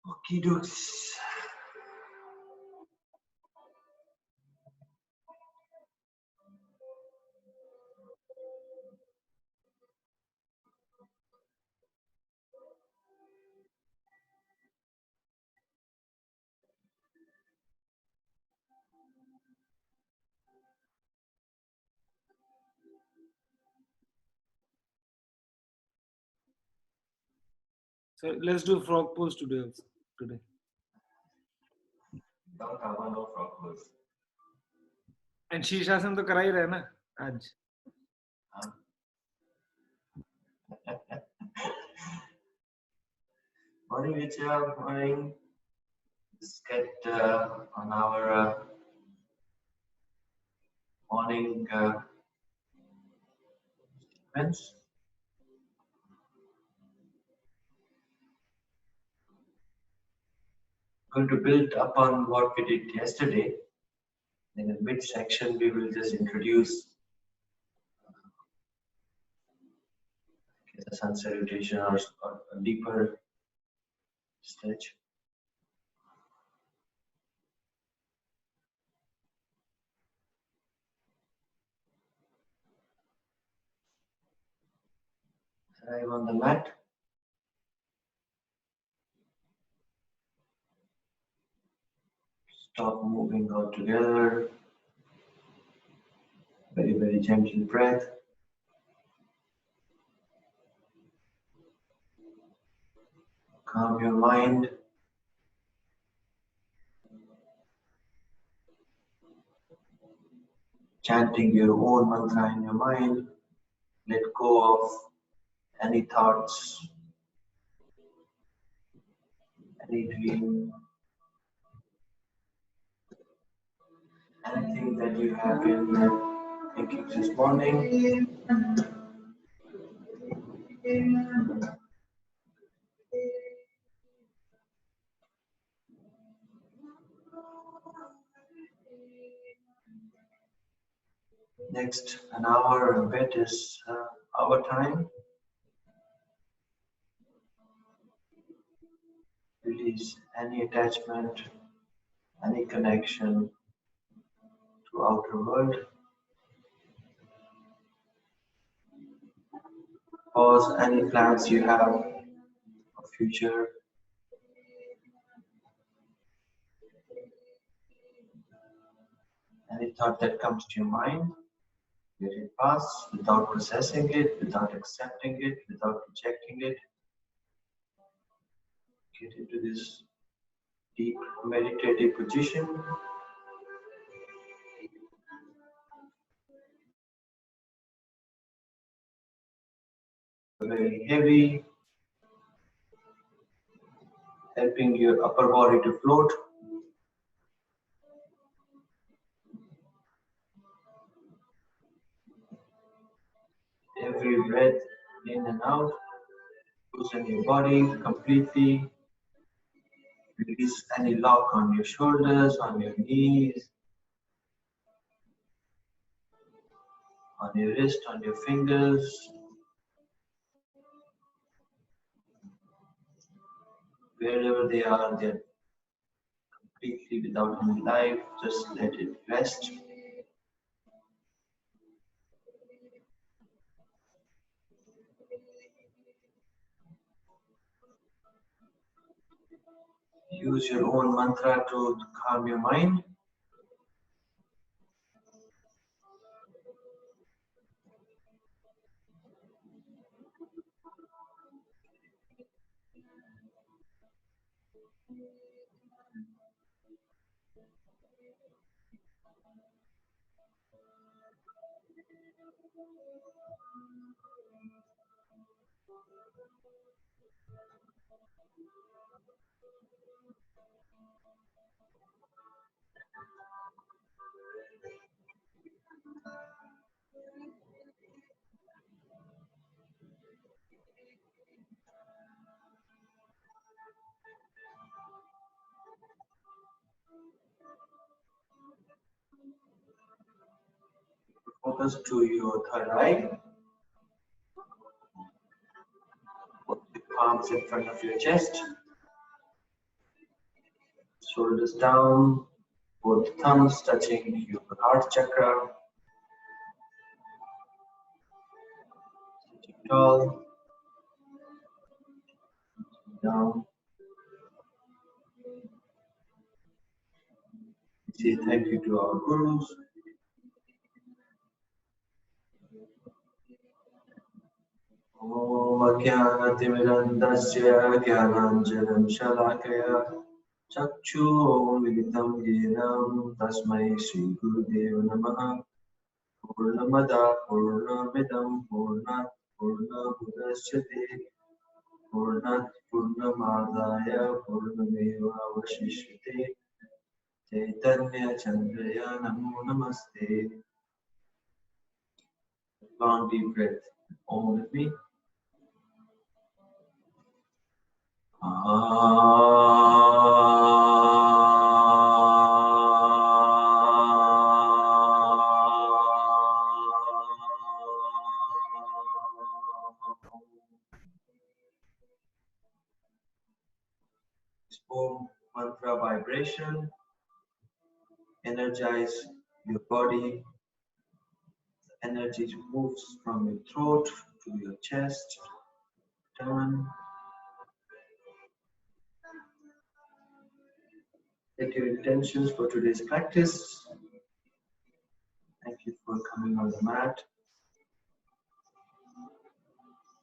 Okie dokes. So let's do frog pose today. Today. Don't have no frog pose. And शीर्षासन तो करा ही रहे ना आज. Morning, Richard. Morning. Let's get on our morning sequence. Going to build upon what we did yesterday. In the mid-section, we will just introduce the sun salutation or a deeper stretch. Arrive on the mat. Stop moving altogether. Very, very gentle breath. Calm your mind. Chanting your own mantra in your mind. Let go of any thoughts, any dream, anything that you have been thinking this morning. Next, an hour a bit is our time. Release any attachment, any connection to outer world. Pause any plans you have for future. Any thought that comes to your mind, let it pass without processing it, without accepting it, without rejecting it. Get into this deep meditative position. Very heavy, helping your upper body to float. Every breath in and out, loosen your body completely. Release any lock on your shoulders, on your knees, on your wrist, on your fingers. Wherever they are, they're completely without any life. Just let it rest. Use your own mantra to calm your mind. Focus to your third eye. Put the palms in front of your chest. Shoulders down, both thumbs touching your heart chakra. Sitting tall, down. Say thank you to our gurus. Om Ajnanatimirandasya Jnananjalam Shalakaya Chakshurmilitam Yenam Tasmai Shri Gurudeva Namaha. Purnamada Purnamidam Purnat Purnamudachyate Purnat Purnamadaya Purnameva Vashishyate Chaitanya Chandraya Namo Namaste. Long deep breath. Om with me. This Om mantra vibration energize your body. Energy moves from your throat to your chest. Turn. Set your intentions for today's practice. Thank you for coming on the mat.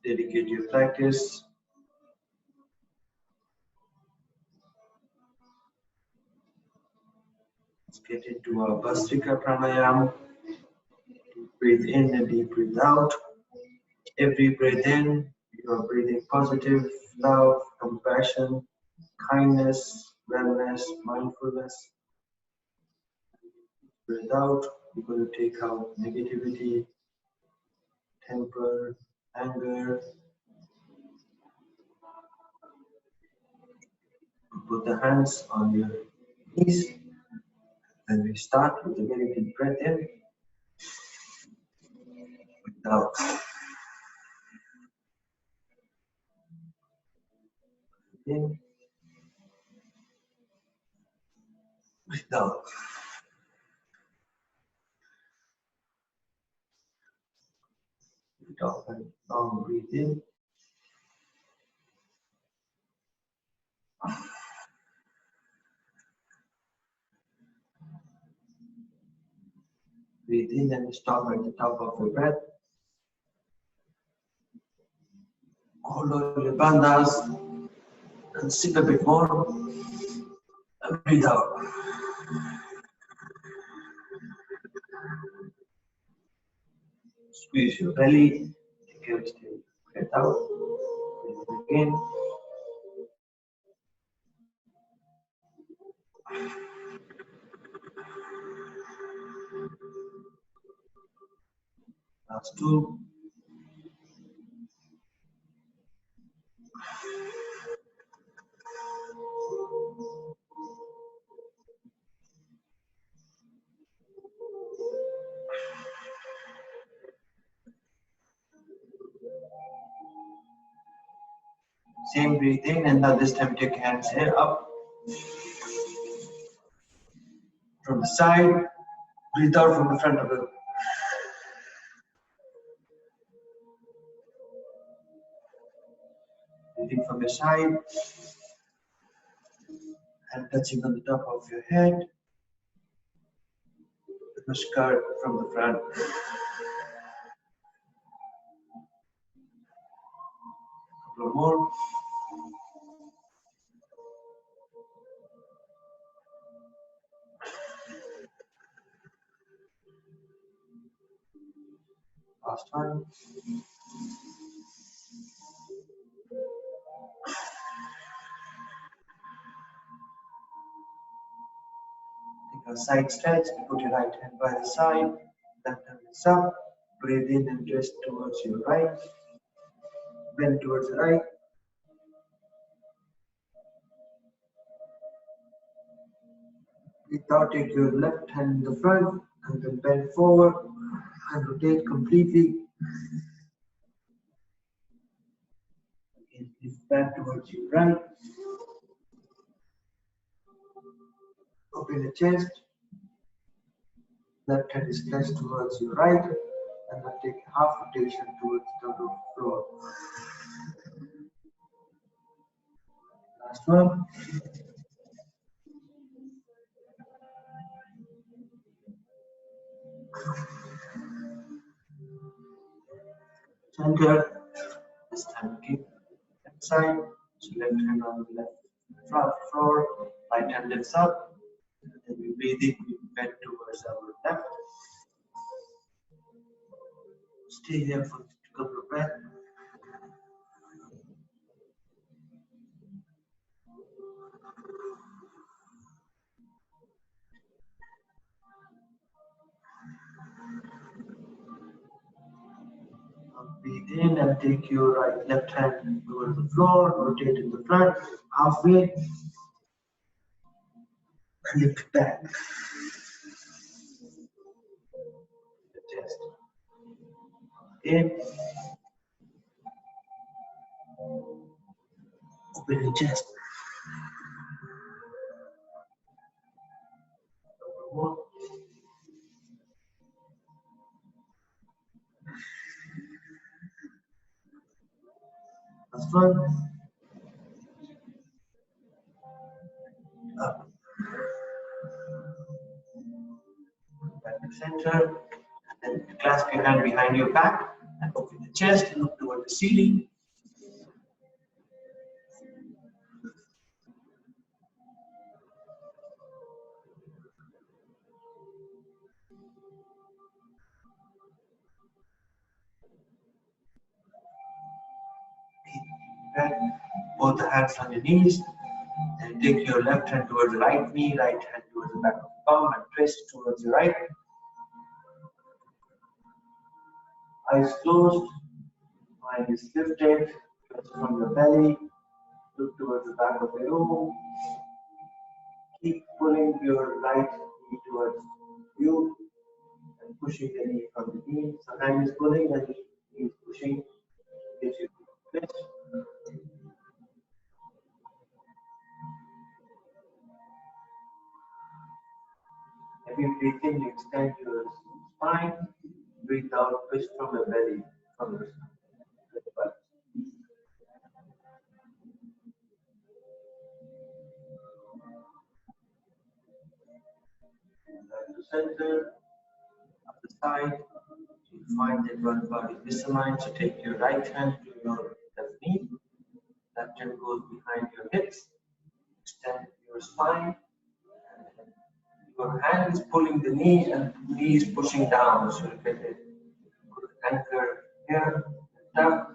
Dedicate your practice. Let's get into our Bhastrika Pranayama. Breathe in and deep breathe out. Every breath in, you are breathing positive, love, compassion, kindness, wellness, mindfulness. Breathe out, you're going to take out negativity, temper, anger. Put the hands on your knees. And we start with a very deep breath in. Breathe out. In. Breathe out. Breathe out and long breathe in. Breathe in and stop at the top of your breath. Hold on your bandhas and sip a bit more. And breathe out. Squeeze your belly. Take your steady breath out. Breathe in again. Last two. Same breathe in and now this time take hands here up. From the side, breathe out from the front of the breathing from your side and touching on the top of your head. Namaskar from the front. Couple more. Last one. Take a side stretch. Put your right hand by the side. Left hand is up. Breathe in and twist towards your right. Bend towards the right. Breathe out. Take your left hand in the front and then bend forward and rotate completely. Again, lift back towards your right. Open the chest. Left hand is stretched towards your right, and then take half rotation towards the floor. Last one. Center. This time keep left side. So left hand on the left floor. Right hand lifts up. And then we breathe in. We bend towards our left. Stay here for a couple of breaths. Breathe in and take your left hand towards the floor, rotate in the front, halfway, and lift back. The chest. In. Open the chest. One. Last one. Up. Back to center. And then clasp your hand behind your back and open the chest and look toward the ceiling. Breath. Both the hands on your knees. And take your left hand towards the right knee, right hand towards the back of the palm, and twist towards the right. Eyes closed, mind is lifted, twist from your belly, look towards the back of the room. Keep pulling your right knee towards you and pushing the knee from the knee. So hand is pulling and knee is pushing. Gives you a twist. As you breathe in, you extend your spine. Breathe out, twist from the belly, from your spine. Back to center, up the side. You find that one part is misaligned, so take your right hand to your left knee. Left hand goes behind your hips. Extend your spine. Your hand is pulling the knee and the knee is pushing down. So you get a good anchor here. Tap.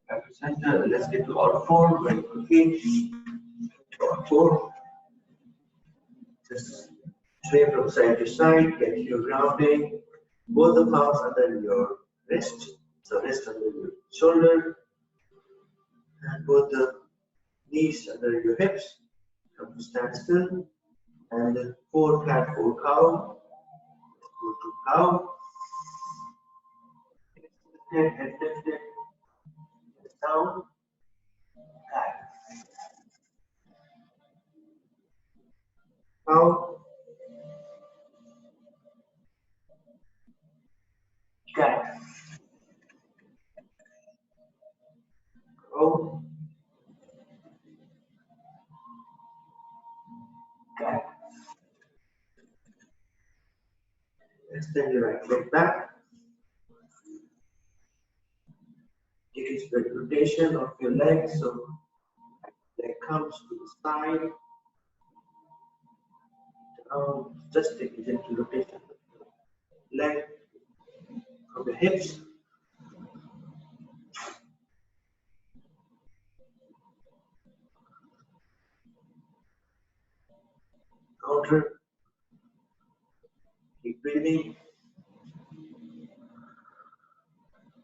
Back to center. Let's get to all four very quickly. To all four. Just sway from side to side. Get your grounding. Both the palms under your wrist. So wrist under your shoulder. And both the knees under your hips. Come to stand still. And four flat, four cow. Go to cow. Head lifted. Down. Back. Cow. Cat. Cow. Cat. Extend your right leg back. Take a spread rotation of your legs. So leg comes to the side. Down. Just take a gentle rotation. Leg from the hips. counter. Keep breathing.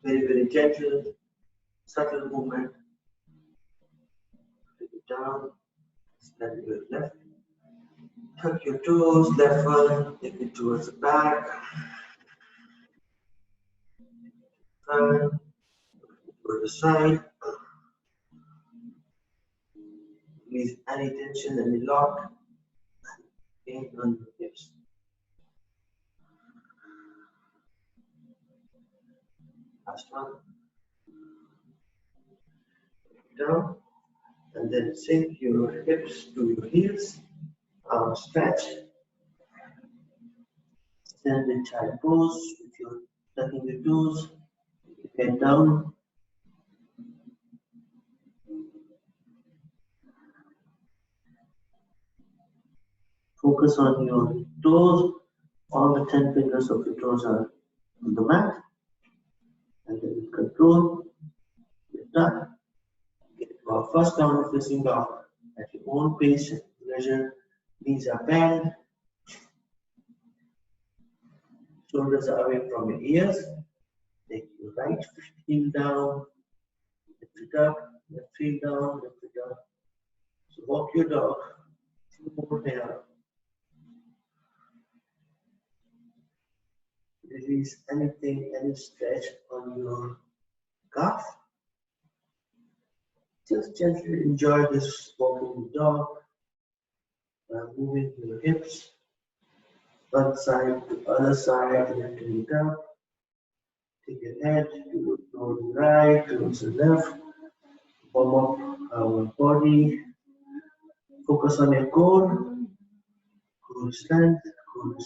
Very, very gentle, subtle movement. Take it down. Stand your left. Tuck your toes, left one, take it towards the back. Turn to the side. Release any tension, any lock. In on the hips. Last one. Down. And then sink your hips to your heels. Stretch. Stand in child pose. If you're tucking your toes, head down. Focus on your toes. All the 10 fingers of your toes are on the mat. And then with control, lift up. Get to our first downward facing dog at your own pace and pleasure. Knees are bent. Shoulders are away from your ears. Take your right heel down. Lift it up. Left heel down. Lift it up. So walk your dog. Two more here. Release anything, any stretch on your calf. Just gently enjoy this walking dog. Moving your hips, one side to other side, lifting it up. Take your head towards the right, towards the left. Warm up our body. Focus on your core. Core strength, core.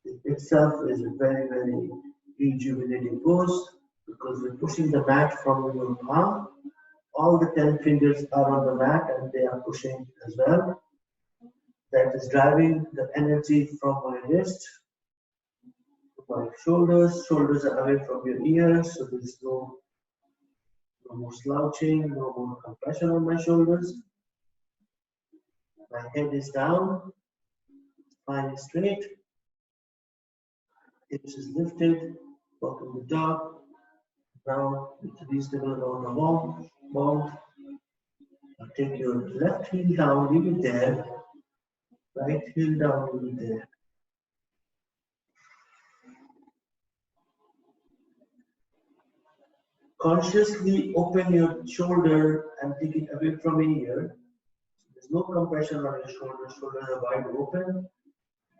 It itself is a very, very rejuvenating pose because we're pushing the mat from your palm. All the 10 fingers are on the mat and they are pushing as well. That is driving the energy from my wrist to my shoulders. Shoulders are away from your ears, so there is no more slouching, no more compression on my shoulders. My head is down, spine is straight, hips is lifted, welcome the dog. Now with a reasonable amount of warmth. Take your left heel down, leave it there. Right heel down, leave it there. Consciously open your shoulder and take it away from your ear. There's no compression on your shoulder. Shoulders are wide open.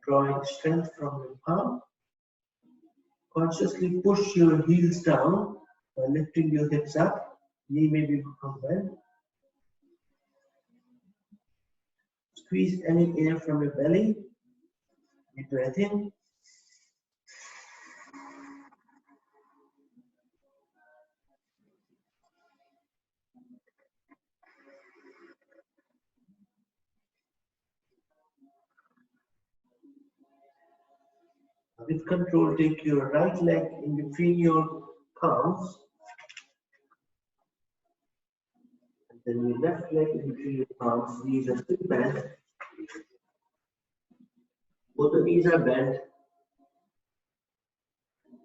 Drawing strength from your palm. Consciously push your heels down by lifting your hips up. Knee may become bent. Squeeze any air from your belly. Deep breath in. With control, take your right leg in between your palms. And then your left leg in between your palms. Knees are still bent. Both the knees are bent.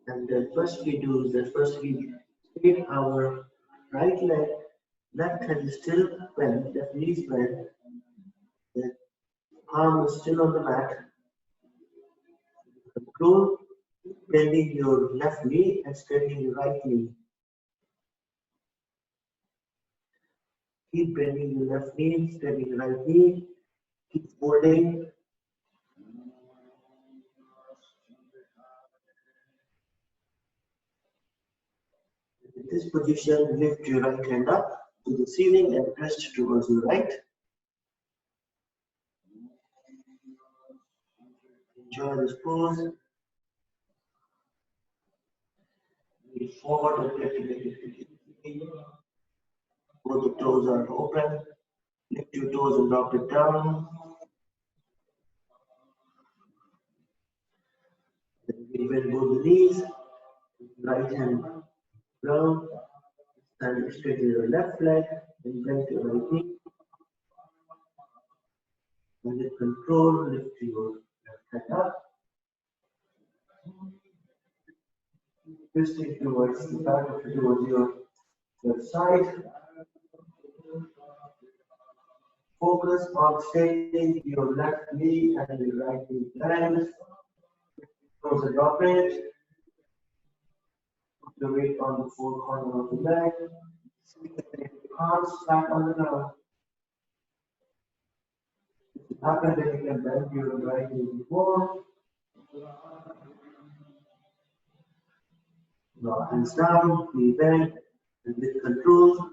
And the first we do is that first we straight our right leg, left hand is still bent, left knee is bent. The palm is still on the mat. Control, bending your left knee and straightening your right knee. Keep bending your left knee, straightening your right knee. Keep folding. In this position, lift your right hand up to the ceiling and press towards your right. Enjoy this pose. Lean forward and activate. Both the toes are open. Lift your toes and drop it down. Then we bend both the knees. Right hand down. Stand straight with your left leg. Then bend your right knee. And with control, lift your left hand up. Twisting towards the back of towards your side. Focus on straightening your left knee and your right knee bend. Close the drop it. Put the weight on the four corner of the leg. Arms flat on the ground. If it happens, then you can bend your right knee more. Now hands down, knee bend, and with control,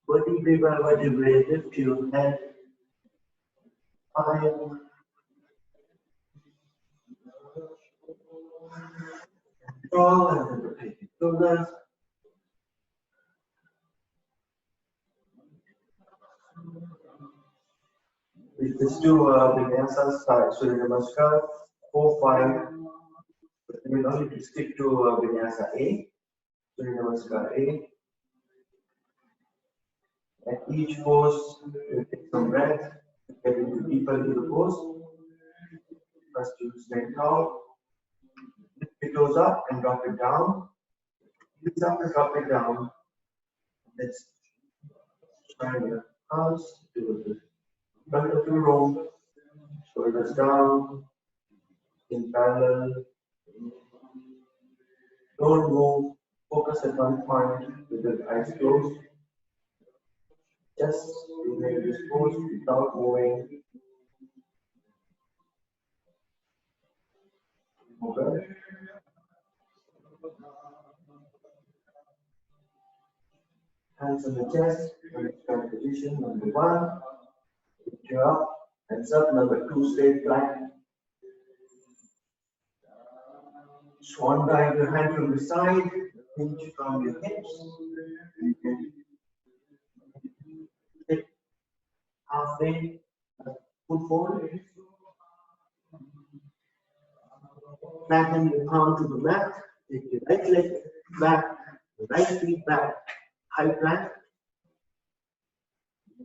vertebrae by vertebrae, lift your head, spine, control, and then rotate your shoulders. Let's do Vinyasa style, Surya Namaskar, 4-5. But we only to stick to Vinyasa A, Surya Namaskar A. At each pose, you take some breath, get into deeper into the pose. First, you stand tall, lift your toes up and drop it down. Lift up and drop it down. Let's try your arms to the front of your room, shoulders down, in parallel. Don't move, focus at one point with the eyes closed. Just remain this pose without moving. Okay. Hands on the chest, stand position, number 1. Lift you up, hands up, number 2, stay flat. Swan dive your hand from the side, hinge from your hips. You can hit halfway, foot forward. Flatten your palm to the mat, take your right leg back, right feet back, high plank.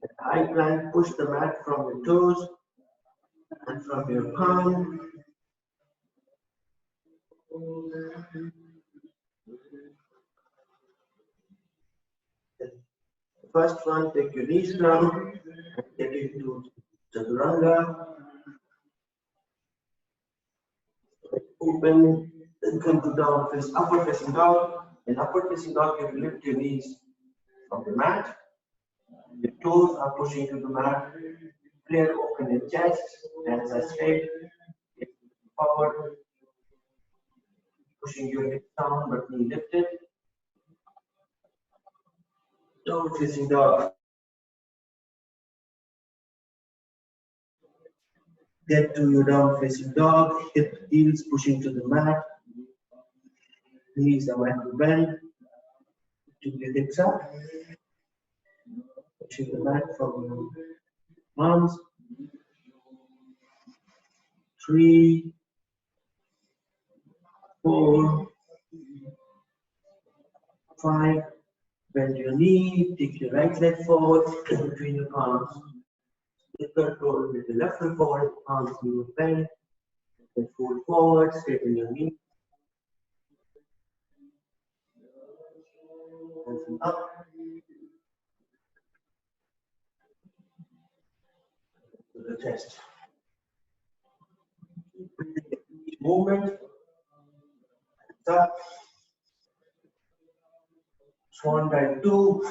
At high plank, push the mat from your toes and from your palm. First one, take your knees down and get into Chaturanga. Open, then come to down face, upward facing dog. In upward facing dog, you have to lift your knees from the mat. Your toes are pushing to the mat. Clear, open your chest, hands are straight. Forward, pushing your hips down but knee lifted. Down facing dog. Get to your down facing dog, hip heels pushing to the mat. Knees are micro bend. To your hips up. Pushing the mat from your arms. 3, 4, 5. Bend your knee, take your right leg forward between your palms. Take control with the left foot forward, arms move bend. Then fold forward, straighten your knee. Hands up. To the chest. Movement. Hands up. Swan dive 2.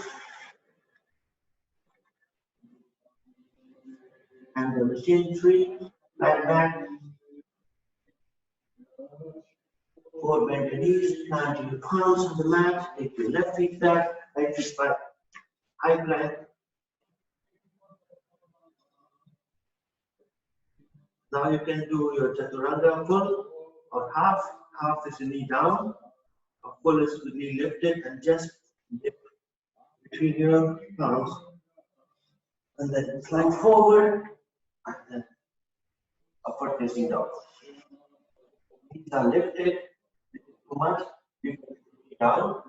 And the machine 3. Lie back. 4, bend your knees, plant your palms on the mat, take your left feet back, right feet back, high plank. Now you can do your Chaturanga full or half. Half is the knee down, or full is the knee lifted and just dip between your palms. And then slide forward and then upward facing dog. Knees are lifted. Too much, you can put it down.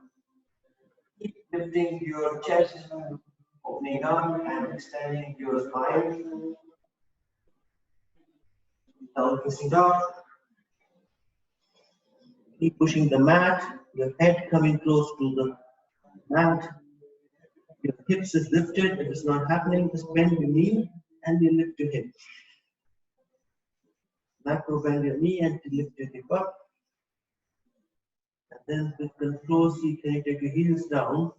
Keep lifting your chest, opening up and extending your spine. Down facing dog. Keep pushing the mat, your head coming close to the mat. Your hips is lifted. If it's not happening, just bend your knee and you lift your hip. Macro bend your knee and you lift your hip up. And then with control, see, can you take your heels down?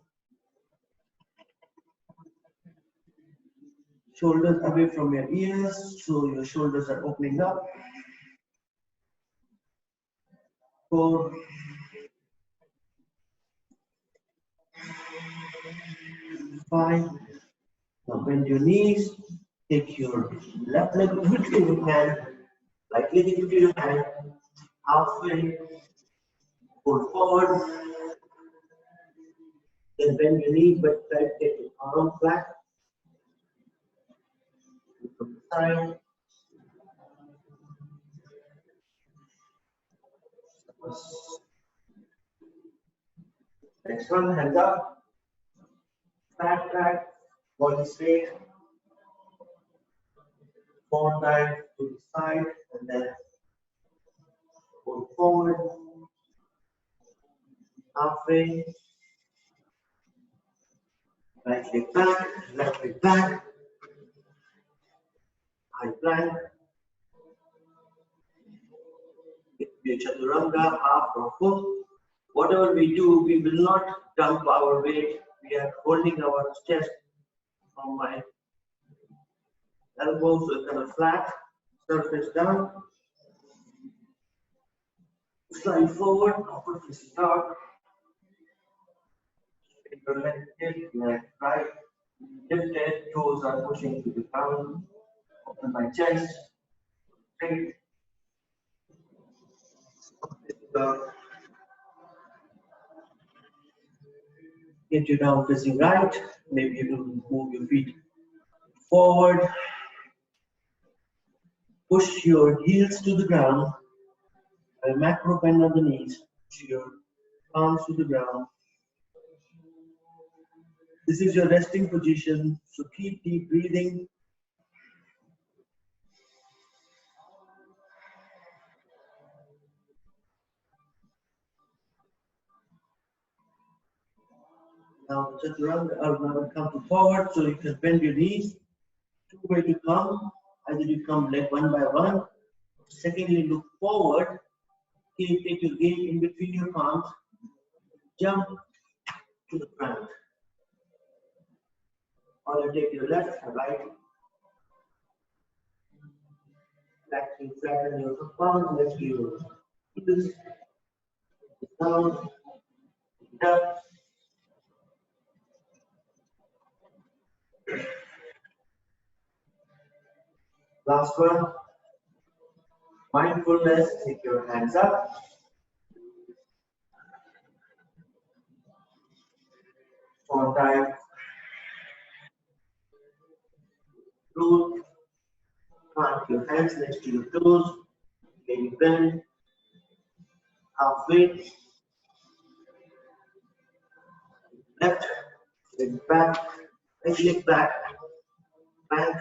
Shoulders away from your ears, so your shoulders are opening up. 4, 5. Now bend your knees. Take your left leg between your hand, right leg between your hand, halfway, pull forward. Then bend your knee, but try to take your arm flat. From the side. Next one, hands up. Flat back, body straight. Forward dive to the side, and then pull forward. Halfway. Right leg back, left leg back. High plank. It will be a chaturanga, half or full. Whatever we do, we will not dump our weight. We are holding our chest from my elbows, so it's kind of flat, surface down. Slide forward, upward facing dog. Take your leg hip, left, right. Lifted, toes are pushing to the ground. Open my chest. Straight. Get you down facing right. Maybe you can move your feet forward. Push your heels to the ground. A macro bend on the knees. Push your palms to the ground. This is your resting position, so keep deep breathing. Now chaturanga, now come to forward, so you can bend your knees. Two ways to come. Either you come leg one by one. Secondly, look forward. Okay, take your gaze in between your palms. Jump to the front. Or you take your left or right. Flatten your palms, lift your heels down, up. Last one. Mindfulness, take your hands up. For time. Root. Plant your hands next to your toes. Maybe bend. Halfway. Left. Leg back. Right leg back. Plank.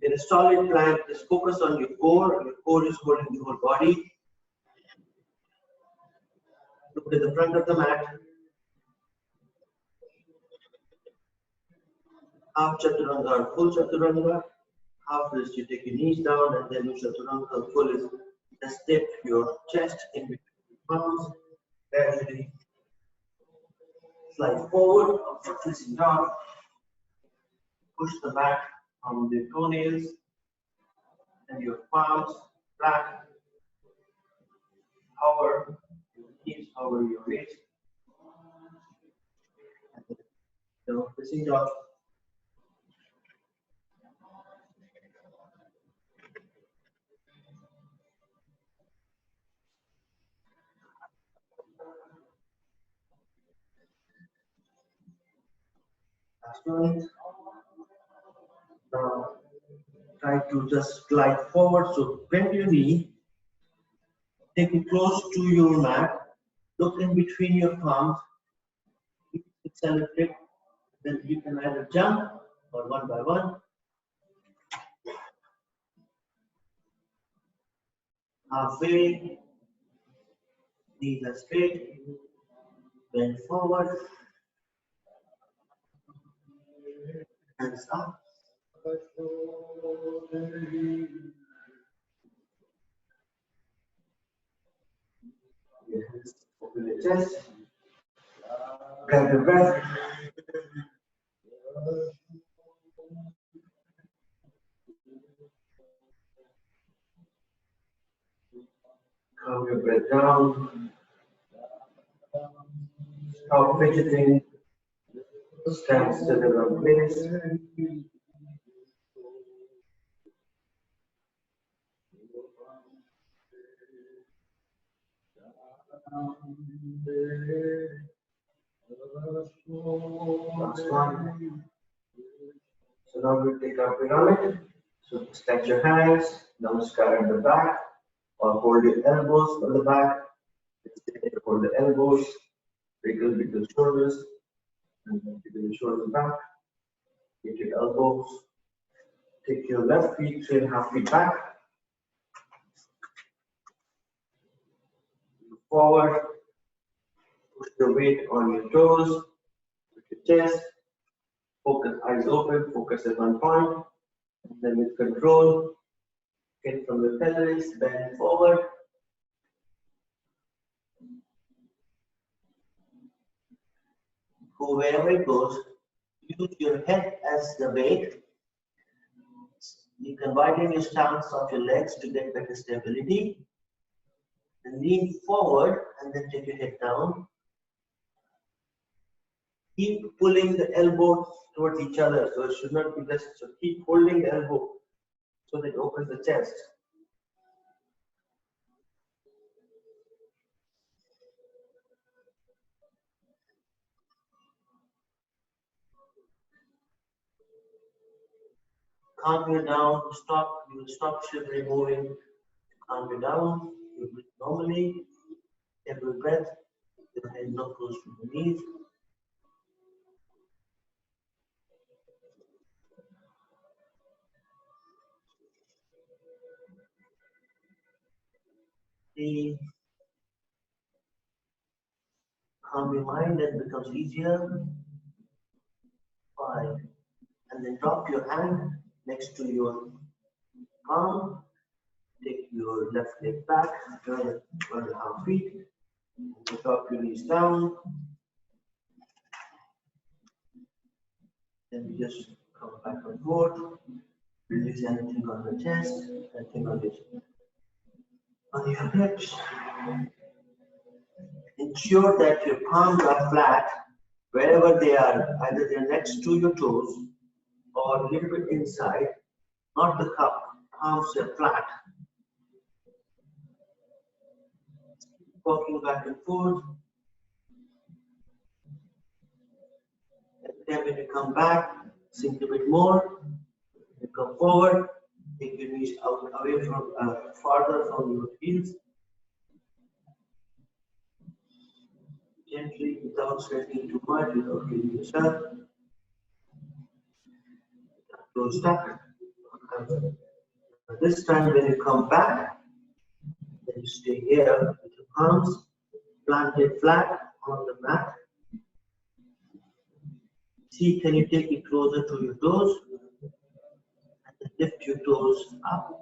In a solid plank, just focus on your core. Your core is holding the whole body. Look at the front of the mat. Half chaturanga or full chaturanga. Half is you take your knees down, and then your chaturanga. Full is just dip your chest in between your palms. Gradually slide forward, upward facing dog. Push the mat on the toenails and your palms flat. Hover your knees over your waist. Down facing dog. Last one. Now try to just glide forward. So bend your knee. Take it close to your mat. Look in between your palms. It's electric. Then you can either jump or one by one. Halfway, knees are straight, bend forward, hands up. Your hands open the chest, grab your breath. Calm your breath down. Stop fidgeting. Stand still in one place. Last one. So now we'll take our pyramid. So stretch your hands, namaskar at the back, or hold your elbows on the back. Hold the elbows, wiggle the shoulders, and then wiggle the shoulders back. Get your elbows. Take your left feet 3.5 feet back. Move forward. Push the weight on your toes. With your chest. Focus, eyes open. Focus at one point. And then with control, get from the pelvis, bend forward. Go wherever it goes. Use your head as the weight. You can widen your stance of your legs to get better stability. And lean forward and then take your head down. Keep pulling the elbows towards each other, so it should not be just, so keep holding the elbow so that it opens the chest. Calm you down, stop, you will stop shivering, moving. Calm you down, you breathe normally. Every breath, your head not close to the knees. Three. Calm your mind, that becomes easier. 5. And then drop your hand next to your palm. Take your left leg back, turn it 1.5 feet. Drop your knees down. Then we just come back and forth. Release anything on the chest, anything on your hips. Ensure that your palms are flat wherever they are, either they're next to your toes or a little bit inside, not the cup. Palms are flat. Walking back and forth. And then when you come back, sink a bit more. You come forward, take your knees out away from farther from your heels. Gently, without sweating too much, without killing yourself. Don't stuck. This time when you come back, then you stay here with your arms planted flat on the mat. See, can you take it closer to your toes? And then lift your toes up.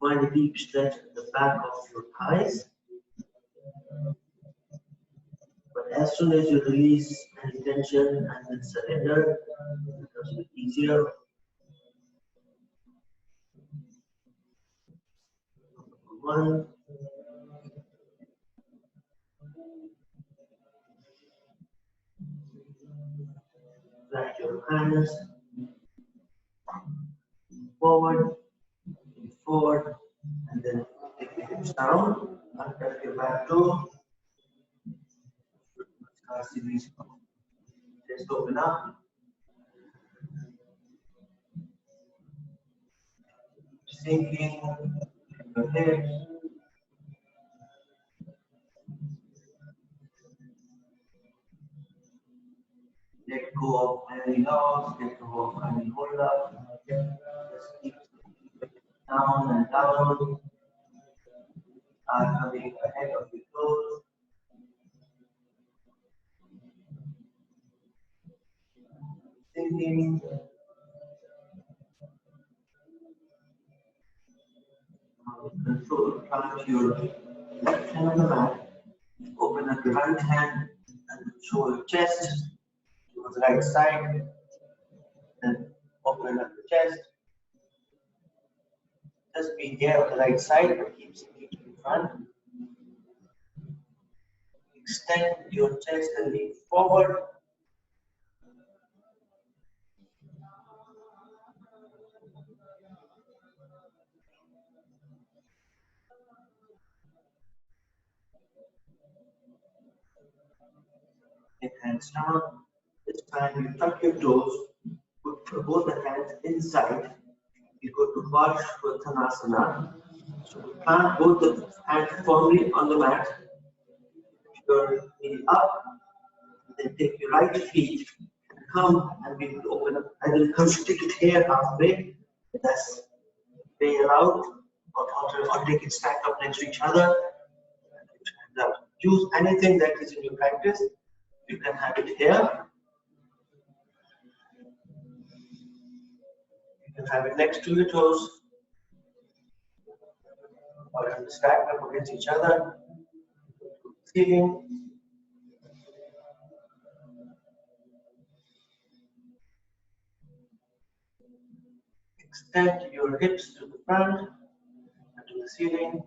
Find a deep stretch at the back of your thighs. But as soon as you release any tension and then surrender, it becomes a bit easier. One. Flat your hands. Forward, and then take your hips down, untap your back toe. Just open up. Sinking your hips. Let go of any loss, let go of any hold up. Just keep down and down. Coming ahead of your toes. Thinking. Control, plant your left hand on the mat. Open up your right hand and show your chest to the right side. Then open up the chest. Just be there on the right side, but keep sinking in front. Extend your chest and lean forward. Take hands down. This time you tuck your toes, put both the hands inside. You go to Parsvottanasana. So plant both the hands firmly on the mat. Your knee up. Then take your right feet and come and we will open up. I will come stick it here halfway. That's way allowed. Or take it stacked up next to each other. Use anything that is in your practice. You can have it here. You can have it next to your toes. Or stacked up against each other. Ceiling. Extend your hips to the front and to the ceiling.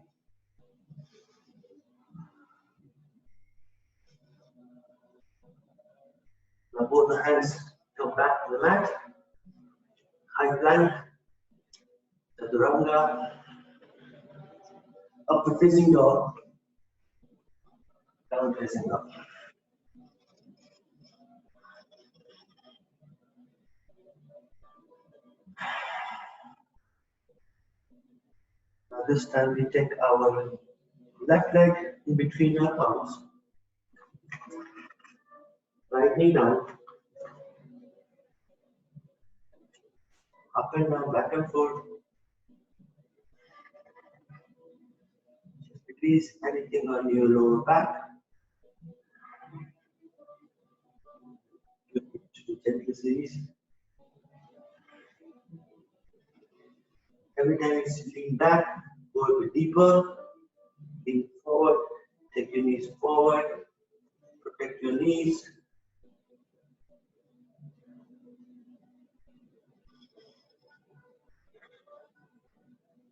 Now both the hands come back to the mat. High plank, chaturanga, upward facing dog, down facing dog. Now this time we take our left leg in between our palms. Right knee down. Up and down, back and forth. Just release anything on your lower back. Gently release. Every time you lean back, go a bit deeper. Lean forward, take your knees forward, protect your knees.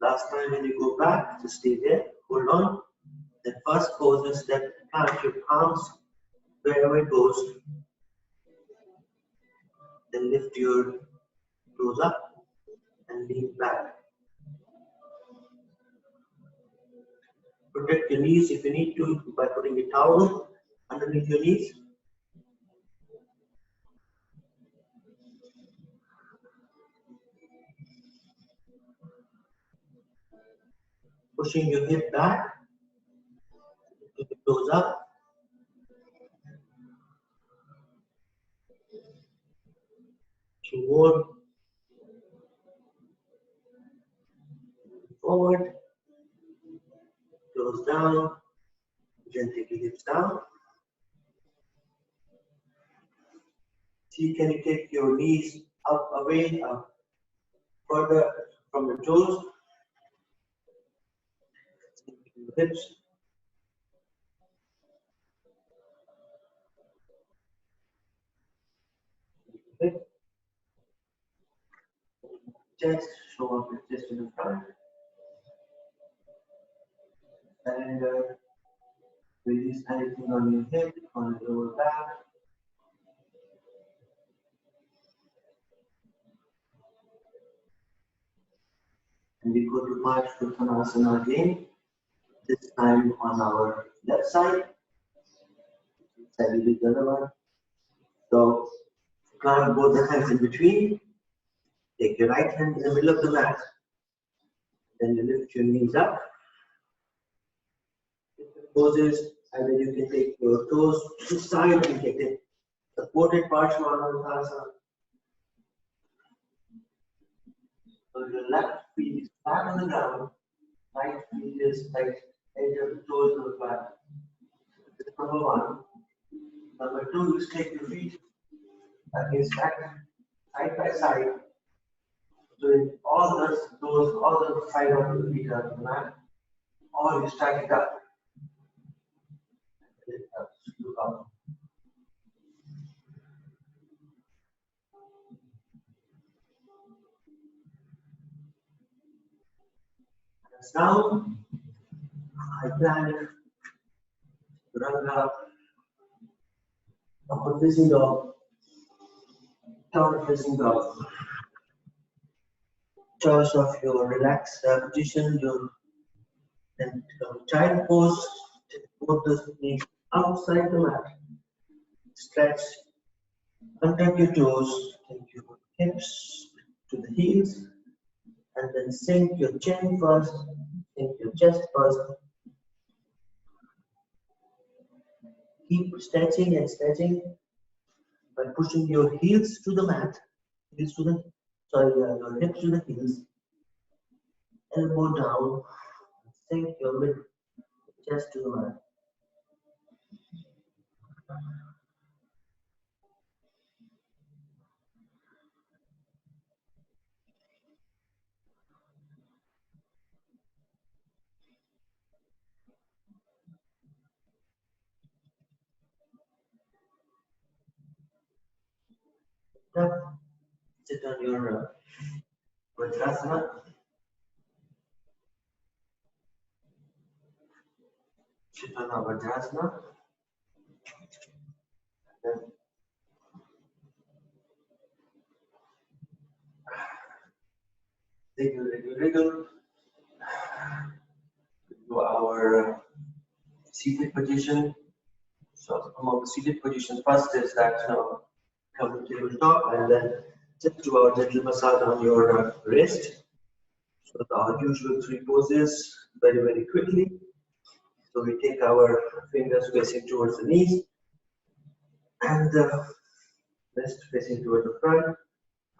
Last time when you go back, just stay there, hold on. The first pose is that plant your palms wherever it goes. Then lift your toes up and lean back. Protect your knees if you need to by putting a towel underneath your knees. Pushing your hip back, your toes up. Two more. Forward. Toes down. Gently take your hips down. See, can you take your knees up, away, up, further from the toes? Your hips. Hip. Chest, show up your chest in the front. And release anything on your hip, on your lower back. And we go to Parsvottanasana again. This time on our left side. Side will be the other one. So plant both the hands in between. Take your right hand in the middle of the mat. Then you lift your knees up. Different poses, and then you can take your toes to the side and get it Supported Parsvanatthasana. So your left feet is flat on the ground, right feet is like edge of the toes on the flat. This is number one. Number two is take your feet against back, side by side. Doing all the side of the feet on the mat, or you stack it up. Look up. Now, high plank, Chaturanga, upward facing dog, downward facing dog. Choice of your relaxed position, your and child pose, both the knees outside the mat. Stretch, contact your toes, take your hips to the heels, and then sink your chin first, sink your chest first. Keep stretching and stretching by pushing your heels to the mat, your hips to the heels, elbow down, sink your mid chest to the mat. Sit on your Vajrasana. Sit on our Vajrasana. Then wriggle. To our seated position. So among the seated positions, first is that come to tabletop, and then just do our gentle massage on your wrist. So our usual three poses very quickly. So we take our fingers facing towards the knees and the wrist facing towards the front.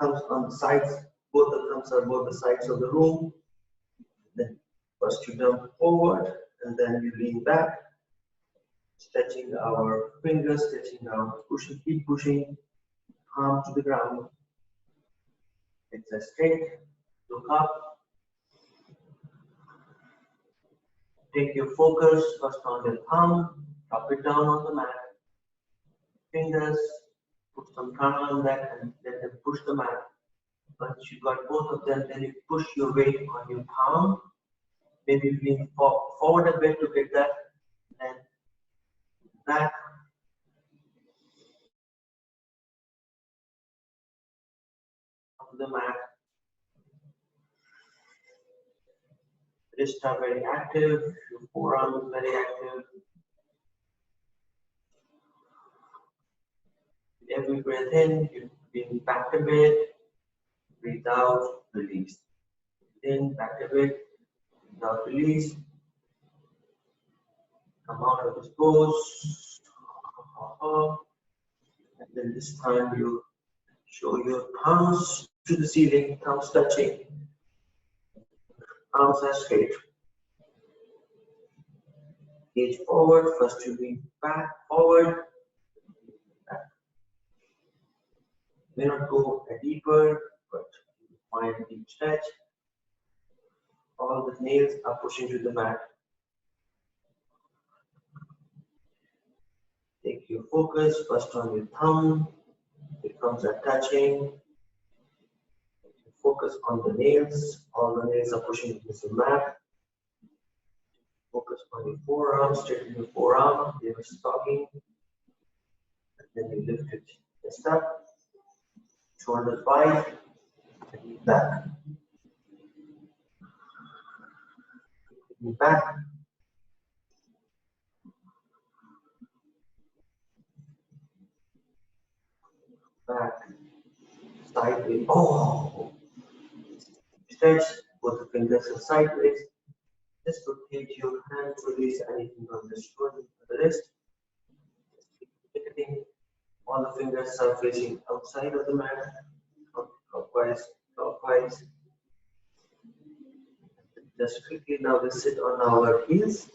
Thumbs on the sides. Both the thumbs are both the sides of the room. Then first you jump forward and then you lean back, stretching our fingers, stretching out, pushing, keep pushing, palm to the ground. Exhale straight, look up. Take your focus first on your thumb, drop it down on the mat. Fingers, put some prana on that and let them push the mat. Once you got both of them, then you push your weight on your palm. Maybe lean forward a bit to get that, and back. Up to the mat. Wrists are very active, your forearm is very active. Every breath in, you lean back a bit, breathe out, release. In, back a bit, breathe out, release. Come out of this pose. And then this time you show your palms to the ceiling, thumbs touching. Arms are straight. Gaze forward. First you lean back, forward. Back. May not go deeper, but find a deep stretch. All the nails are pushing to the mat. Take your focus first on your thumb. It comes at touching. Focus on the nails. All the nails are pushing to the mat. Focus on your forearm. Straighten your forearm. They are stalking. And then you lift it. Chest up. Shoulders wide. And back. Back. Back. Sideways. Oh. Stretch. Both the fingers are sideways. Just rotate your hand to release anything on the shoulder or the wrist. All the fingers hands are facing outside of the mat, clockwise. Just quickly now we sit on our heels.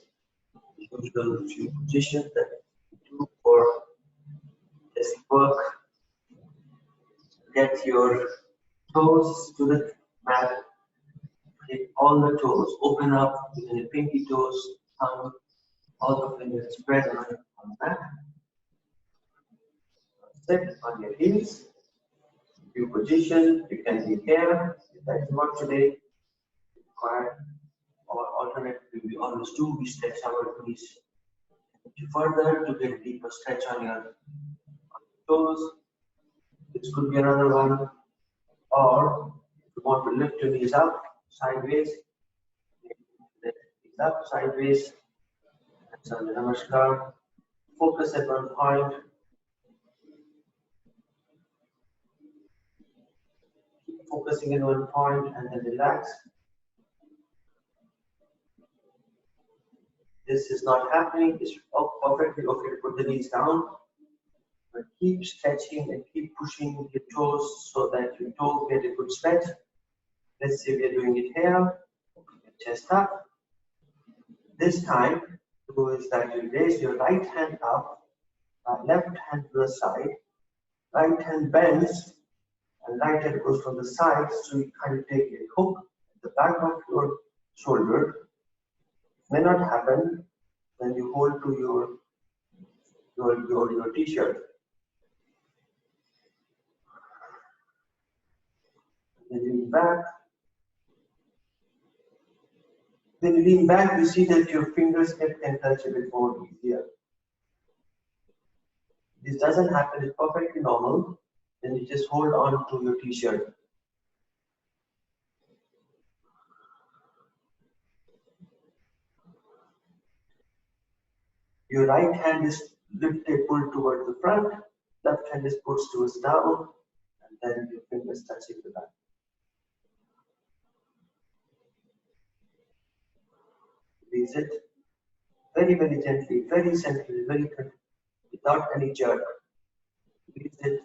Usual position that we do for this work. Get your toes to the mat. Take all the toes. Open up with your pinky toes, thumb, all the fingers spread on the mat. Sit on your heels. Your position, you can be here. That is what today required. Or alternatively, we always do, we stretch our knees further to get deeper stretch on your toes. This could be another one. Or if you want to lift your knees up sideways, lift knees up sideways. That's on the Namaskar. Focus at one point. Keep focusing in one point and then relax. This is not happening. It's perfectly okay to put the knees down. But keep stretching and keep pushing your toes so that your toes get a good stretch. Let's say we are doing it here. Chest up. This time, do is that you raise your right hand up, left hand to the side, right hand bends, and right hand goes from the side. So you kind of take a hook at the back of your shoulder. May not happen when you hold to your t-shirt. Then lean back. When you lean back, you see that your fingers can touch a bit more easier. This doesn't happen, it's perfectly normal. Then you just hold on to your t-shirt. Your right hand is lifted, pulled towards the front, left hand is pushed towards down, and then your fingers touching the back. Release it very, very gently, very gently, very quickly, without any jerk. Release it.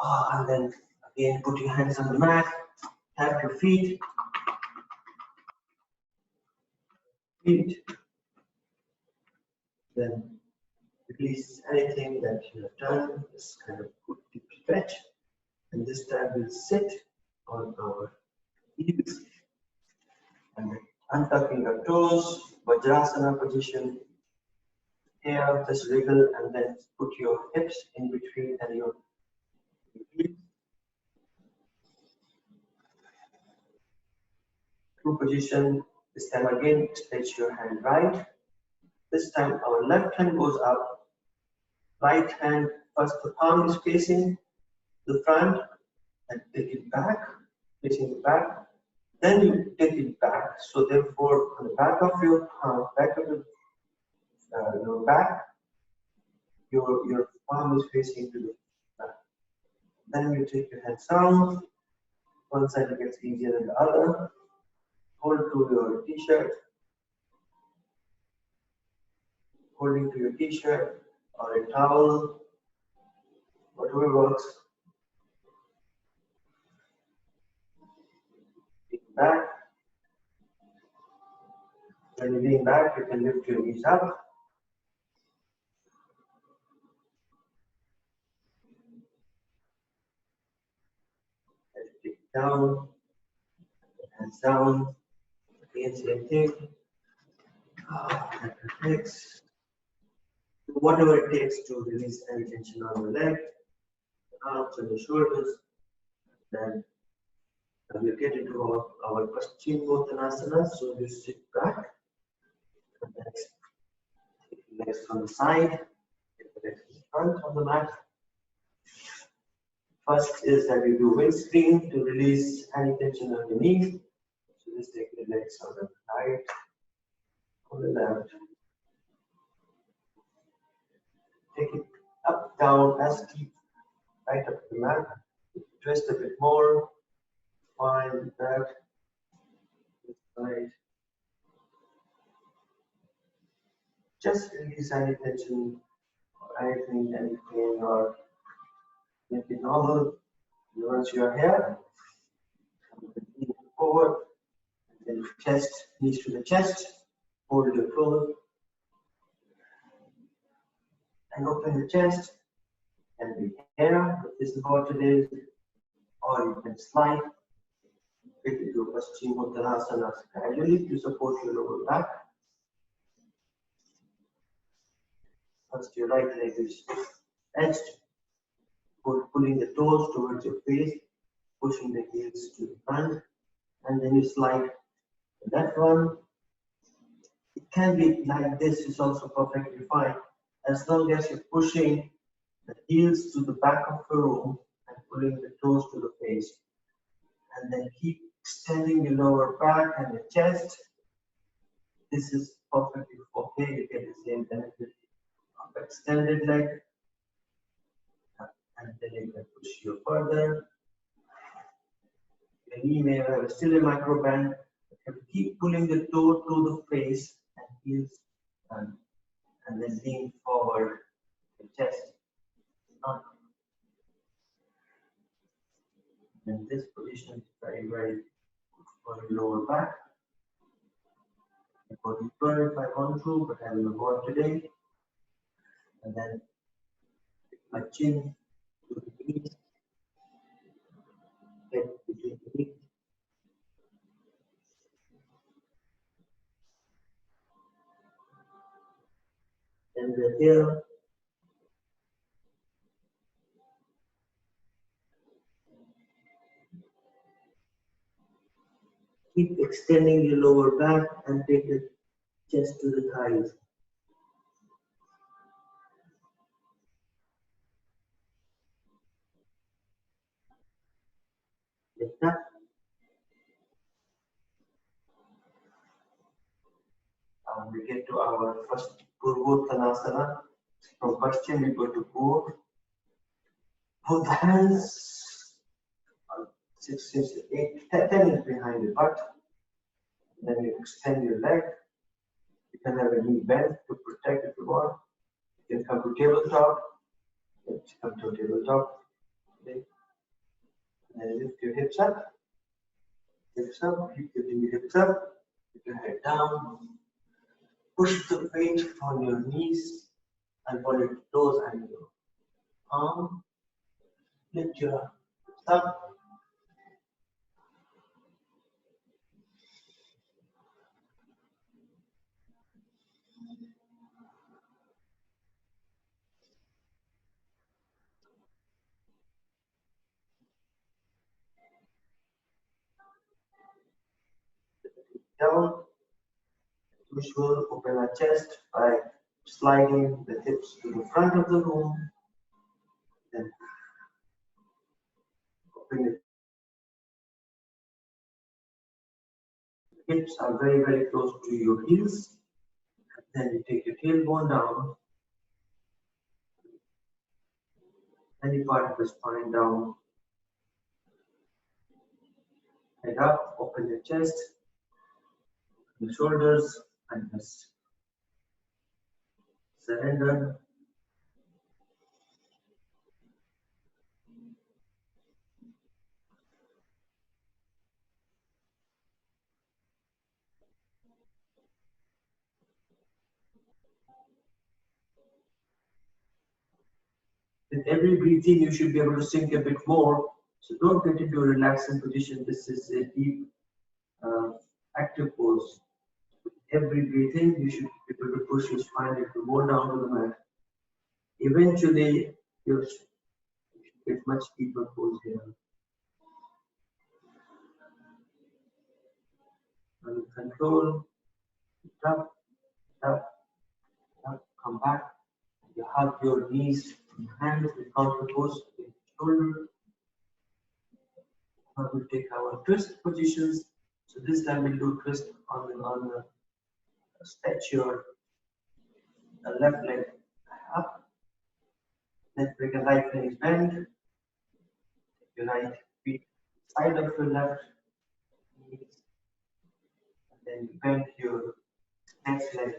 And then again, put your hands on the mat, tap your feet. Then release anything that you have done. Just kind of good deep stretch. And this time we'll sit on our heels and untucking our toes, Vajrasana position. Here, just wiggle and then put your hips in between and your heels. True position. This time again, stretch your hand right. This time our left hand goes up. Right hand, first the palm is facing the front and take it back, facing the back. Then you take it back. So therefore, on the back of your palm, back of your back, your palm is facing to the back. Then you take your hands down. One side gets easier than the other. Hold to your t-shirt. Holding to your t-shirt or a towel, whatever works. Lean back. When you lean back, you can lift your knees up. Take it down, hands down. Again, same thing. That takes whatever it takes to release any tension on the leg, the arms, and the shoulders. Then we'll get into our Paschimottanasana. So you sit back, and then take the legs from the side, get the legs in front of the mat. First is that we do windscreen to release any tension on the knees. So just take the legs on the right, on the left. Take it up, down, as deep, right up to the mat. Twist a bit more. Find that. This side. Just release any tension anything, any pain or maybe normal. Once you are here, lean forward, and then chest, knees to the chest, hold your clothes, and open the chest, and be here, but this is what it is, or you can slide it into Paschimottanasana gradually to support your lower back. First, your right leg is stretched, pulling the toes towards your face, pushing the heels to the front, and then you slide the left one. It can be like this, is also perfectly fine, as long as you're pushing the heels to the back of the room and pulling the toes to the face. And then keep extending your lower back and the chest. This is perfectly okay. You get the same benefit of extended leg. And then you can push you further. Your knee may have still a micro bend. You keep pulling the toe to the face and heels and then lean forward the chest. Not in this position is very, very good for your lower back. I go deeper if I want to, but I will avoid today. And then my chin to the knees, head between the knees. And the tail. Keep extending your lower back and take the chest to the thighs. Like that. We get to our first Purvottanasana. From Paschim, we go to Purv. Both hands, 6, 8, 10 is behind the butt. Then you extend your leg. You can have a knee bend to protect if you want. You can come to tabletop. Let's come to tabletop. Okay. And then lift your hips up. Hips up. Keep your hips up. Put your head down. Push the weight on your knees and on your toes and your arm. Lift your hips up. Down. Usual, open our chest by sliding the hips to the front of the room. Then open it. Hips are very, very close to your heels. And then you take your tailbone down. Any part of the spine down. Head up, open your chest, open your shoulders, and just surrender. With every breathing, you should be able to sink a bit more. So don't get into a relaxing position. This is a deep, active pose. With every breathing, you should be able to push your spine a little more down to the mat. Eventually, you should get much deeper pose here. Under control, up, up, up, come back. You hug your knees and hands with counter pose, with shoulder. Now we'll take our twist positions. So this time we'll do twist on the stretch your left leg up. Then bring a right leg bend. Your right feet side of your left knees. And then you bend your next leg.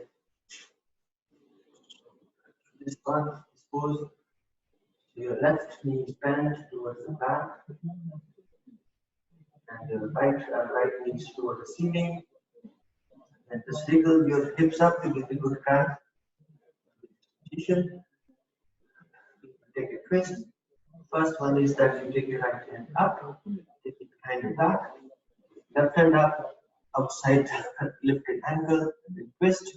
This one is pose. Your left knee is bent towards the back, and your right knee is towards the ceiling. And just wiggle your hips up to get a good cramp position. Take a twist. First one is that you take your right hand up, take it behind your back, left hand up, outside lifted ankle, then twist.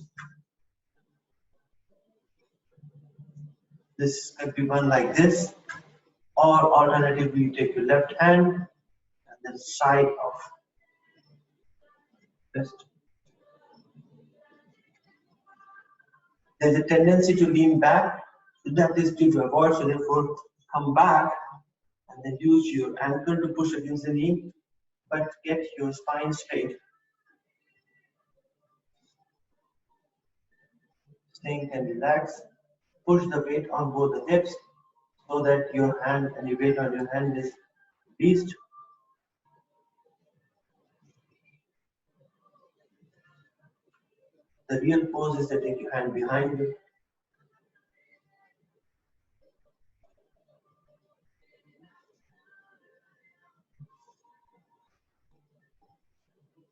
This could be one like this, or alternatively you take your left hand and then side of twist. There's a tendency to lean back, so that is to avoid, so therefore come back and then use your ankle to push against the knee, but get your spine straight. Staying and relax. Push the weight on both the hips so that your hand and your weight on your hand is released. The real pose is to take your hand behind you.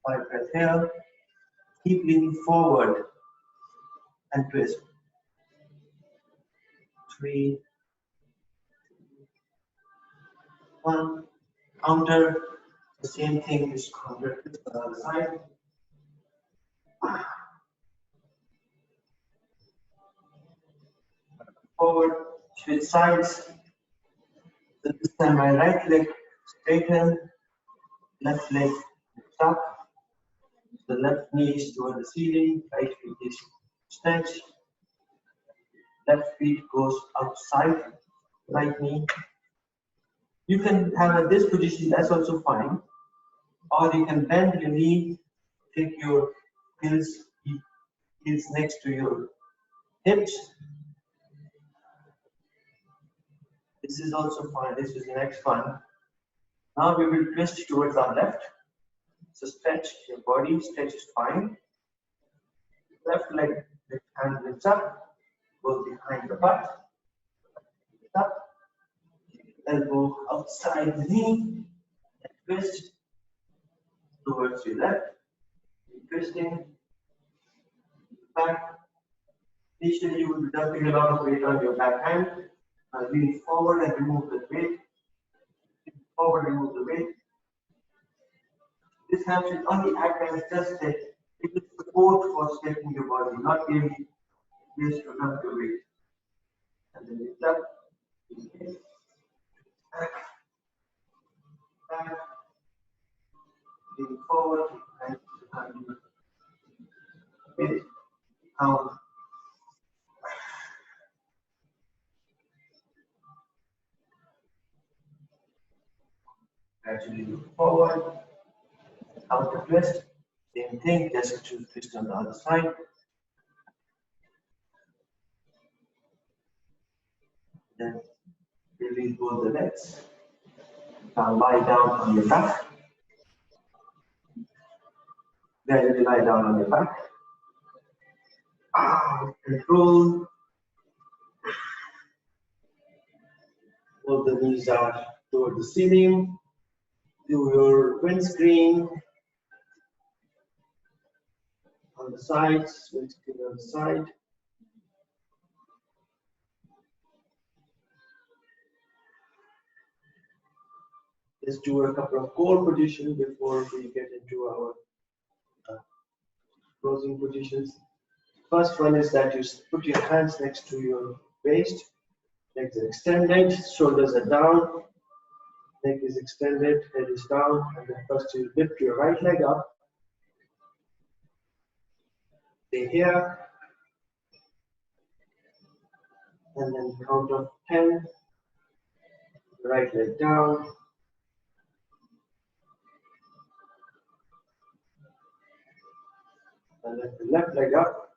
Five breaths here. Keep leaning forward and twist. 3, 1. Counter. The same thing is counter to the other side. Forward, switch sides. So this time my right leg straighten, left leg up. The left knee is toward the ceiling, right feet is stretched. Left feet goes outside, right knee. You can have this position, that's also fine. Or you can bend your knee, take your heels next to your hips. This is also fine, this is the next one. Now we will twist towards our left. So stretch your body, stretch your spine. Left leg, left hand lifts up, goes behind the butt. Up. Elbow outside the knee. And twist towards your left. Twisting back. Initially, you will be dumping a lot of weight on your back hand. Lean forward and remove the weight. Forward, remove the weight. This hamstring only acts as just a support for stretching your body, not really place to dump your weight. And then lift up, back, lean forward, and weight, count. Gradually look forward, counter twist, same thing, just to twist on the other side. Then release both the legs. Now lie down on your back. Gradually lie down on your back. Control. Both the knees are toward the ceiling. Do your windscreen on the sides, windscreen on the side. Let's do a couple of core positions before we get into our closing positions. First one is that you put your hands next to your waist, legs are extended, shoulders are down, neck is extended, head is down, and then first you lift your right leg up. Stay here, and then count of 10, right leg down. And then the left leg up.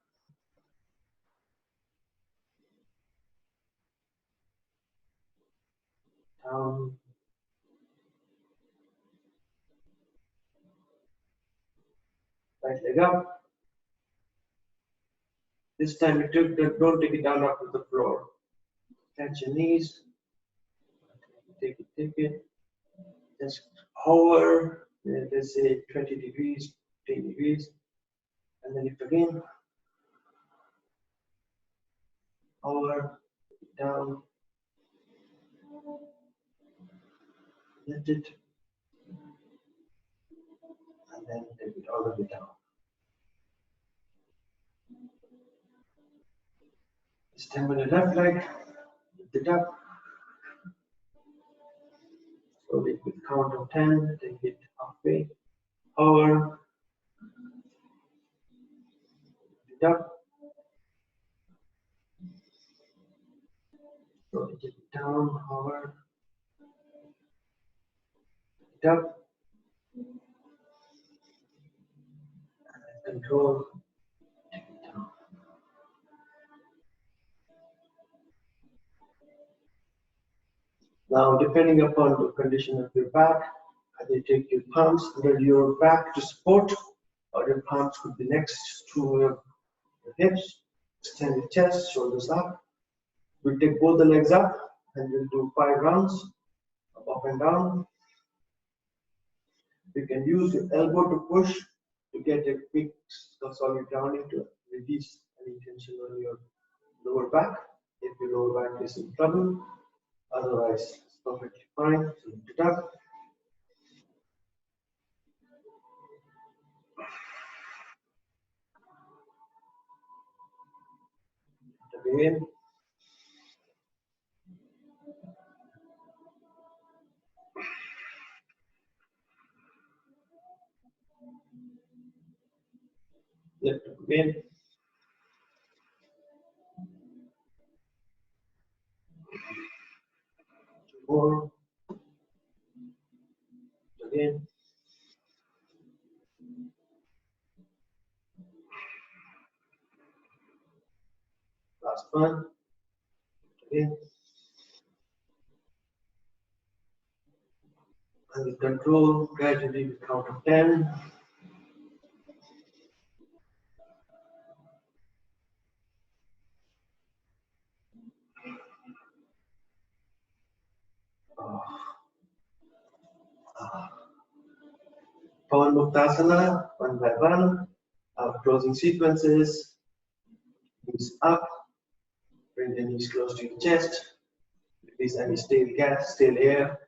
Down. Right leg up. This time you don't take it down up to the floor. Touch your knees. Take it. Just hover, let's say 20 degrees, 10 degrees, and then lift again. Hover, down, lift it, and then take it all the way down. Stand on the left leg, lift it up. Slowly with count of 10, take it halfway. Hover, lift it up. Slowly take it down, hover, lift it up. And control, take it down. Now, depending upon the condition of your back, either take your palms under your back to support, or your palms could be next to your hips. Extend your chest, shoulders up. We'll take both the legs up and we'll do 5 rounds up and down. You can use your elbow to push to get a quick solid grounding to release any tension on your lower back. If your lower back is in trouble, otherwise it's perfectly fine. So lift it up. Again. Lift up again. Two more. Again. Last one. Again. And with control, gradually we count of 10. Pawan Muktasana, one by one. Our closing sequences. Knees up. Bring the knees close to your chest. Release any stale gas, stale air.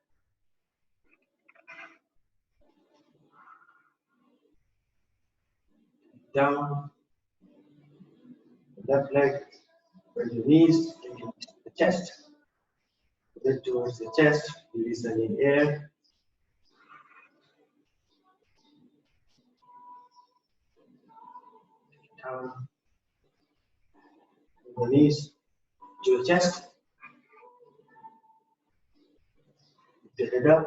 Down. Left leg. Bring your knees. Take your knees to the chest. Lift towards the chest. Release any air. Down. The knees to your chest. Lift it up.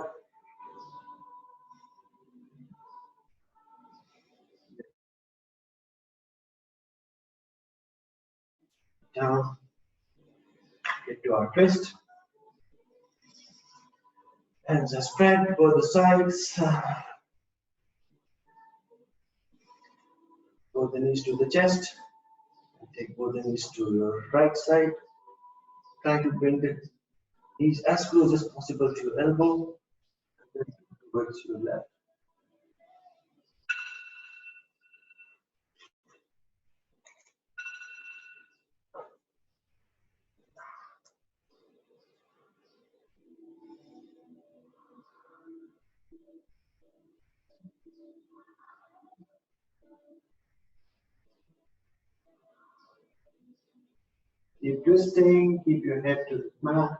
Down. Get to our twist. Hands are spread both the sides. Both the knees to the chest. Take both the knees to your right side. Try to bring the knees as close as possible to your elbow. And then towards your left. Keep twisting, keep your head to the mat.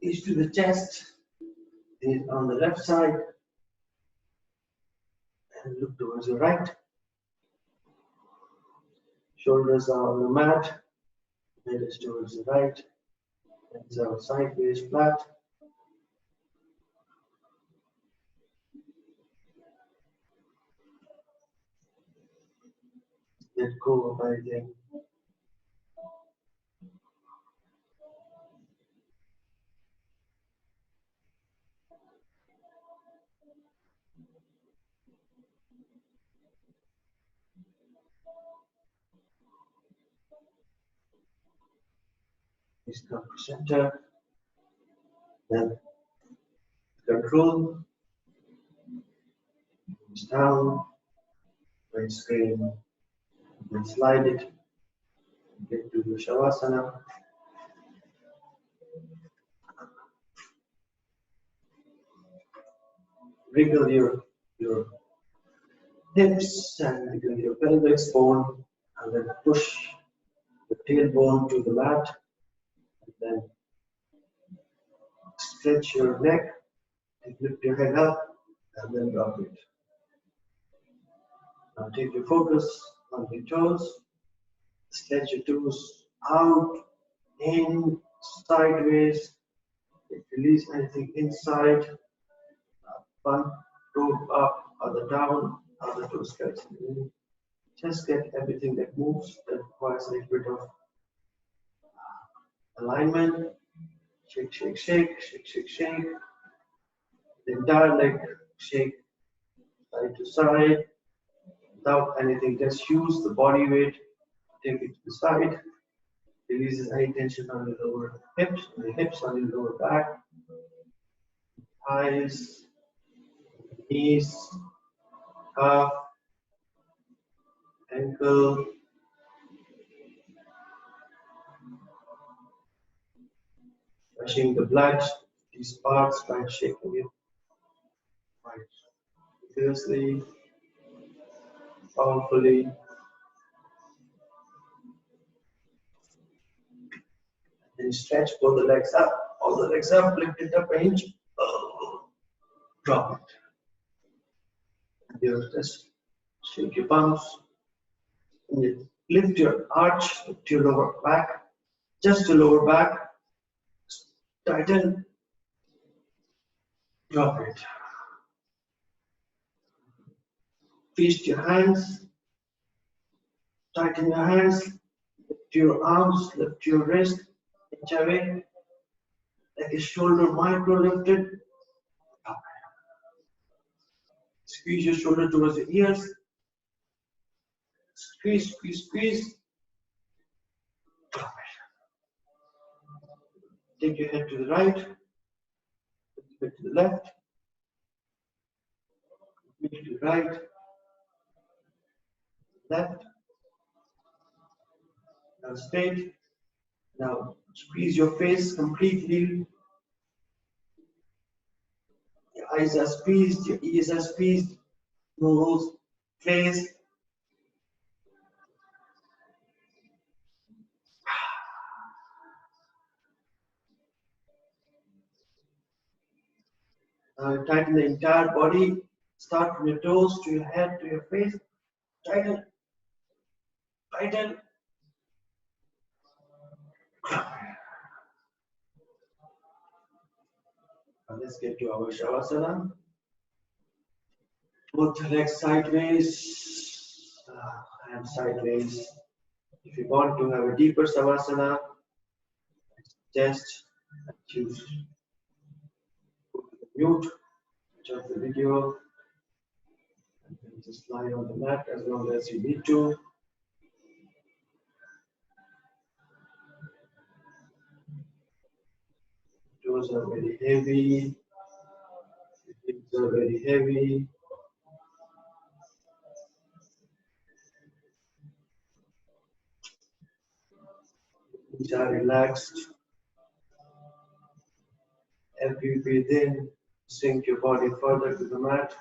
Knees to the chest, then on the left side, and look towards your right. Shoulders are on the mat, head is towards the right. Hands out sideways, flat. Let go of everything. Please come to center. Then control. It's down. Right screen. Then slide it. Get to the Shavasana. Wriggle your hips and wriggle your pelvic bone, and then push the tailbone to the mat. And then stretch your neck and lift your head up, and then drop it. Now take your focus on your toes. Stretch your toes out, in, sideways. Release anything inside. One toe up, other down, other toe stretching in. Just get everything that moves, that requires a little bit of alignment. Shake, shake, shake, shake, shake, shake. The entire leg shake side to side without anything. Just use the body weight. Take it to the side. Releases any tension on the lower hips, on the lower back, thighs, knees, calf, ankle. Rushing the blood, these parts by shaking it right. Vigorously, powerfully. Then stretch both the legs up, all the legs up, lift it up, range. Drop it. And you just shake your palms. And you lift your arch, lift your lower back, just the lower back. Tighten. Drop it. Feast your hands. Tighten your hands. Lift your arms, lift your wrist. Inch away. Like a shoulder micro lifted. Drop it. Squeeze your shoulder towards the ears. Squeeze, squeeze, squeeze. Drop it. Take your head to the right. To the left. To the right. Left. Now straight. Now squeeze your face completely. Your eyes are squeezed, your ears are squeezed, nose, face. Now tighten the entire body. Start from your toes to your head to your face. Tighten. Tighten. Now let's get to our Shavasana. Both legs sideways, and sideways. If you want to have a deeper Savasana, just choose mute, switch off the video, and then just lie on the mat as long as you need to. Toes are very heavy, hips are very heavy. Knees are relaxed. As you breathe in, sink your body further to the mat.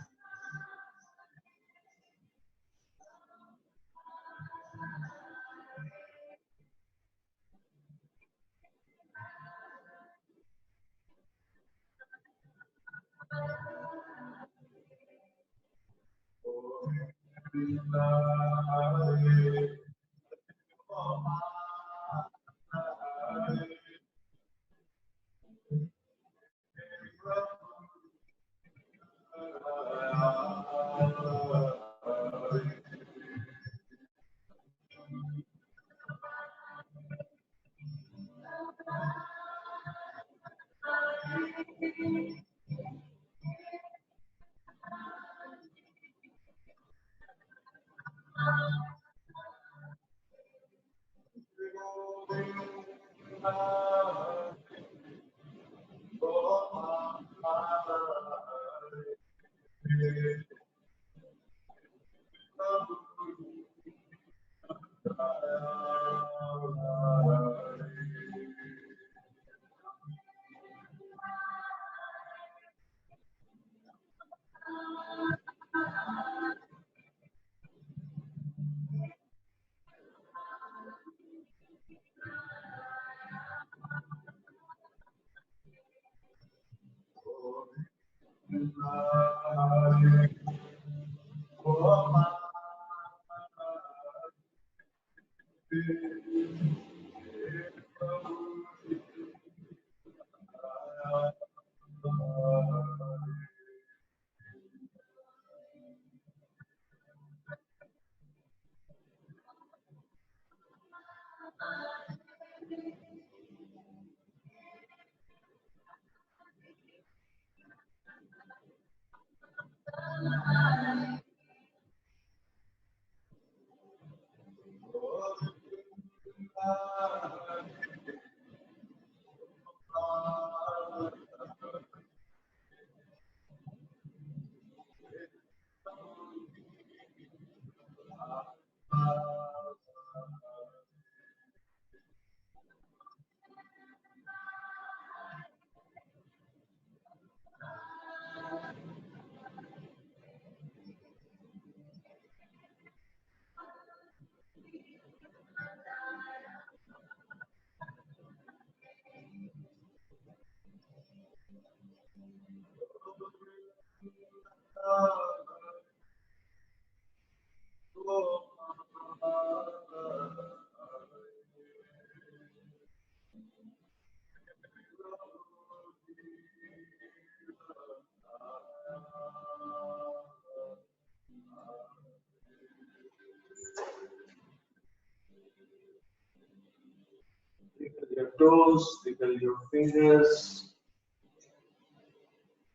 Wiggle your toes, wiggle your fingers,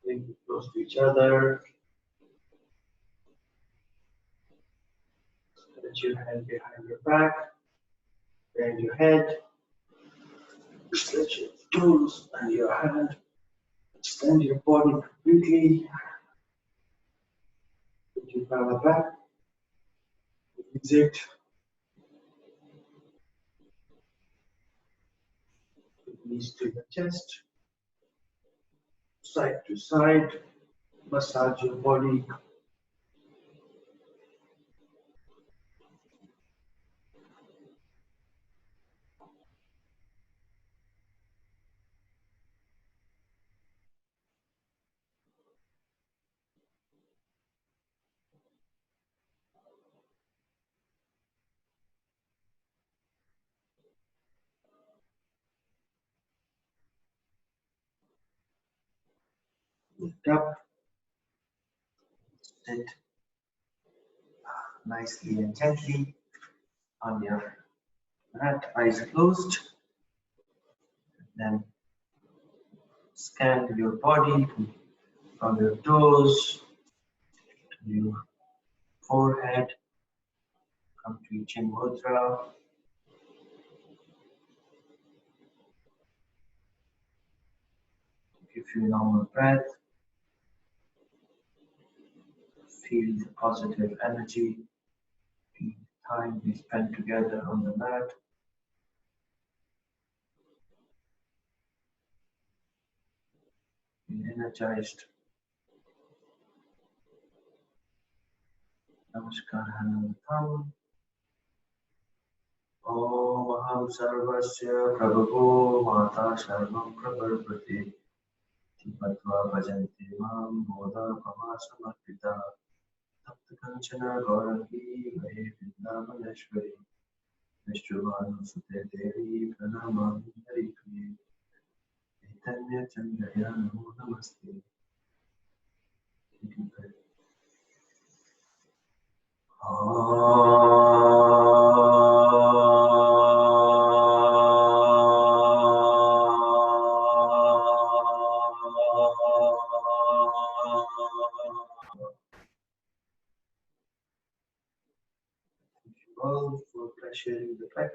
bring it close to each other. Stretch your hand behind your back, bend your head, stretch your toes and your hand, extend your body completely, put your power back, release it, knees to the chest, side to side, massage your body. Lift up, sit nicely and gently on your mat, eyes closed. Then scan your body from your toes to your forehead, come to Chin Mudra. Give you normal breath. Feel the positive energy, the time we spend together on the mat. Be energized. Namaskar hand on the thumb. Om Aham Sarvasya Prabhavo Mata Sarvam Prabharvati Tipatva Bhajanti Mam Bodha Pama Samarpita Tapta Kanchana Gauravi Vahe Vrindavaneshwari Vishwavanu Sute Devi Pranamami Hari Priye Chaitanya Chandaya Namo Namaste.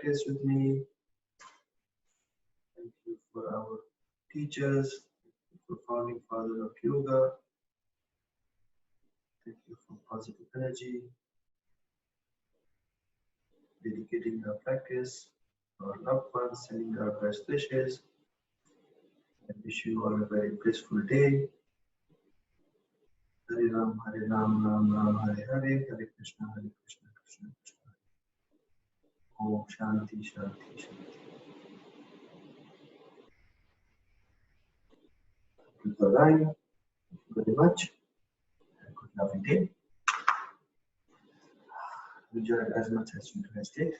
practice with me. Thank you for our teachers, for founding father of yoga. Thank you for positive energy, dedicating our practice, our loved ones, sending our best wishes. I wish you all a very blissful day. Hare Ram, Ram Ram, Hare Hare, Hare Krishna, Krishna Krishna. Om Shanti, Shanti, Shanti. Thank you for life. Thank you very much. Have a good, lovely day. Enjoy it as much as you guys did.